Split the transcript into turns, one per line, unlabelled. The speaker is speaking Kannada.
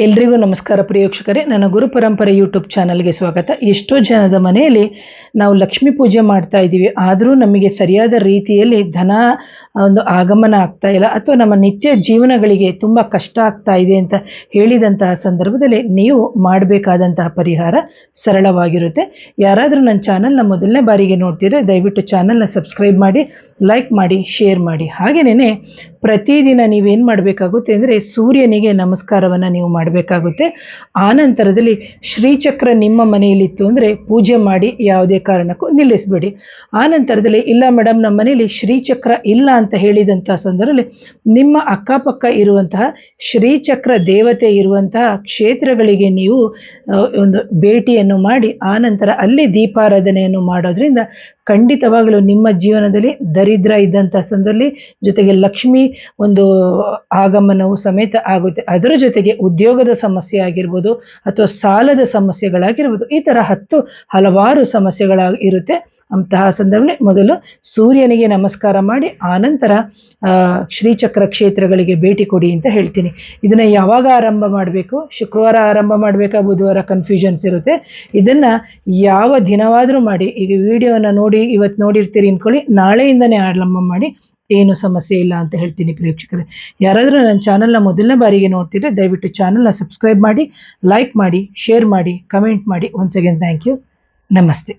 ಎಲ್ರಿಗೂ ನಮಸ್ಕಾರ ಪ್ರಿಯೋಕ್ಷಕರೇ, ನನ್ನ ಗುರು ಪರಂಪರೆ ಯೂಟ್ಯೂಬ್ ಚಾನಲ್ಗೆ ಸ್ವಾಗತ. ಎಷ್ಟೋ ಜನದ ಮನೆಯಲ್ಲಿ ನಾವು ಲಕ್ಷ್ಮೀ ಪೂಜೆ ಮಾಡ್ತಾ ಇದ್ದೀವಿ, ಆದರೂ ನಮಗೆ ಸರಿಯಾದ ರೀತಿಯಲ್ಲಿ ಧನ ಒಂದು ಆಗಮನ ಆಗ್ತಾ ಇಲ್ಲ, ಅಥವಾ ನಮ್ಮ ನಿತ್ಯ ಜೀವನಗಳಿಗೆ ತುಂಬ ಕಷ್ಟ ಆಗ್ತಾ ಇದೆ ಅಂತ ಹೇಳಿದಂತಹ ಸಂದರ್ಭದಲ್ಲಿ ನೀವು ಮಾಡಬೇಕಾದಂತಹ ಪರಿಹಾರ ಸರಳವಾಗಿರುತ್ತೆ. ಯಾರಾದರೂ ನನ್ನ ಚಾನಲ್ನ ಮೊದಲನೇ ಬಾರಿಗೆ ನೋಡ್ತಿದ್ರೆ ದಯವಿಟ್ಟು ಚಾನಲ್ನ ಸಬ್ಸ್ಕ್ರೈಬ್ ಮಾಡಿ, ಲೈಕ್ ಮಾಡಿ, ಶೇರ್ ಮಾಡಿ. ಹಾಗೆಯೇ ಪ್ರತಿದಿನ ನೀವೇನು ಮಾಡಬೇಕಾಗುತ್ತೆ ಅಂದರೆ ಸೂರ್ಯನಿಗೆ ನಮಸ್ಕಾರವನ್ನು ನೀವು ಮಾಡಬೇಕಾಗುತ್ತೆ. ಆನಂತರದಲ್ಲಿ ಶ್ರೀಚಕ್ರ ನಿಮ್ಮ ಮನೆಯಲ್ಲಿತ್ತು ಅಂದರೆ ಪೂಜೆ ಮಾಡಿ, ಯಾವುದೇ ಕಾರಣಕ್ಕೂ ನಿಲ್ಲಿಸಬೇಡಿ. ಆನಂತರದಲ್ಲಿ ಇಲ್ಲ ಮೇಡಮ್ ನಮ್ಮ ಮನೆಯಲ್ಲಿ ಶ್ರೀಚಕ್ರ ಇಲ್ಲ ಅಂತ ಹೇಳಿದಂಥ ಸಂದರ್ಭದಲ್ಲಿ ನಿಮ್ಮ ಅಕ್ಕಪಕ್ಕ ಇರುವಂತಹ ಶ್ರೀಚಕ್ರ ದೇವತೆ ಇರುವಂತಹ ಕ್ಷೇತ್ರಗಳಿಗೆ ನೀವು ಒಂದು ಭೇಟಿಯನ್ನು ಮಾಡಿ ಆನಂತರ ಅಲ್ಲಿ ದೀಪಾರಾಧನೆಯನ್ನು ಮಾಡೋದ್ರಿಂದ ಖಂಡಿತವಾಗಲೂ ನಿಮ್ಮ ಜೀವನದಲ್ಲಿ ದರಿದ್ರ ಇದ್ದಂಥ ಸಂದರ್ಭದಲ್ಲಿ ಜೊತೆಗೆ ಲಕ್ಷ್ಮಿ ಒಂದು ಆಗಮನವು ಸಮೇತ ಆಗುತ್ತೆ. ಅದರ ಜೊತೆಗೆ ಉದ್ಯೋಗದ ಸಮಸ್ಯೆ ಆಗಿರ್ಬೋದು ಅಥವಾ ಸಾಲದ ಸಮಸ್ಯೆಗಳಾಗಿರ್ಬೋದು, ಈ ಥರ ಹಲವಾರು ಸಮಸ್ಯೆಗಳಿರುತ್ತೆ. ಅಂತಹ ಸಂದರ್ಭದಲ್ಲಿ ಮೊದಲು ಸೂರ್ಯನಿಗೆ ನಮಸ್ಕಾರ ಮಾಡಿ ಆನಂತರ ಶ್ರೀಚಕ್ರ ಕ್ಷೇತ್ರಗಳಿಗೆ ಭೇಟಿ ಕೊಡಿ ಅಂತ ಹೇಳ್ತೀನಿ. ಇದನ್ನು ಯಾವಾಗ ಆರಂಭ ಮಾಡಬೇಕು? ಶುಕ್ರವಾರ ಆರಂಭ ಮಾಡಬೇಕಾ, ಬುಧವಾರ? ಕನ್ಫ್ಯೂಷನ್ಸ್ ಇರುತ್ತೆ. ಇದನ್ನು ಯಾವ ದಿನವಾದರೂ ಮಾಡಿ. ಈಗ ವಿಡಿಯೋನ ನೋಡಿ ಇವತ್ತು ನೋಡಿರ್ತೀರಿ ಅಂದ್ಕೊಳ್ಳಿ, ನಾಳೆಯಿಂದನೇ ಆರಂಭ ಮಾಡಿ, ಏನು ಸಮಸ್ಯೆ ಇಲ್ಲ ಅಂತ ಹೇಳ್ತೀನಿ ಪ್ರೇಕ್ಷಕರೇ. ಯಾರಾದರೂ ನನ್ನ ಚಾನಲ್ನ ಮೊದಲನೇ ಬಾರಿಗೆ ನೋಡ್ತಿದ್ರೆ ದಯವಿಟ್ಟು ಚಾನಲ್ನ ಸಬ್ಸ್ಕ್ರೈಬ್ ಮಾಡಿ, ಲೈಕ್ ಮಾಡಿ, ಶೇರ್ ಮಾಡಿ, ಕಮೆಂಟ್ ಮಾಡಿ. Once again thank you. ನಮಸ್ತೆ.